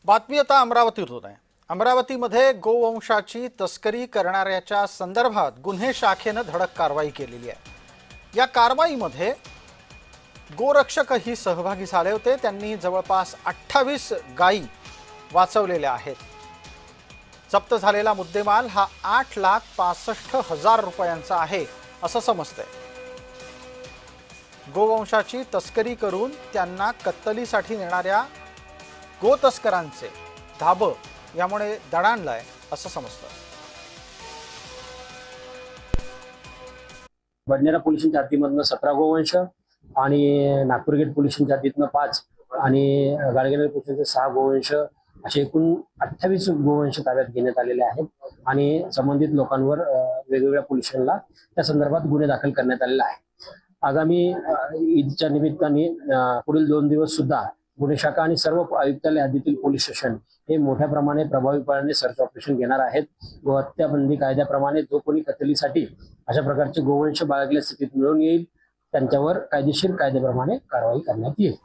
बातमी आता अमरावतीतून आहे। अमरावतीमध्ये गोवंशाची तस्करी करणाऱ्याच्या संदर्भात गुन्हे शाखेने धडक कारवाई केलेली आहे। या कारवाईमध्ये गोरक्षकही सहभागी झाले होते। त्यांनी जवळपास 28 गायी वाचवलेल्या आहेत। जप्त झालेला मुद्देमाल हा 8,65,000 रुपयांचा आहे असं समजतंय। गोवंशाची तस्करी करून त्यांना कत्तलीसाठी नेणाऱ्या गोतस्करांचे धाबं यामुळे दणाणलंय असं समजतं। बडनेरा पोलिसांच्या हद्दीमधनं 17 गोवंश आणि नागपूर गेट पोलिसांच्या हद्दीतनं 5 आणि गाडगेनगर पोलिसांचे 6 गोवंश असे एकूण 28 गोवंश ताब्यात घेण्यात आलेले आहेत आणि संबंधित लोकांवर वेगवेगळ्या पोलिसांना त्या संदर्भात गुन्हे दाखल करण्यात आलेला आहे। आगामी ईदच्या निमित्ताने पुढील 2 दिवस सुद्धा गुन्हे शाखा आणि सर्व आयुक्तालय हद्दीतील पोलीस स्टेशन हे मोठ्या प्रमाणे प्रभावीपणे सर्च ऑपरेशन घेणार आहेत। गोहत्या बंदी कायद्याप्रमाणे जो कोणी कत्तलीसाठी अशा प्रकारचे गोवंश बाळगल्या स्थितीत मिळून येईल त्यांच्यावर कायदेशीर कायद्याप्रमाणे कारवाई करण्यात येईल।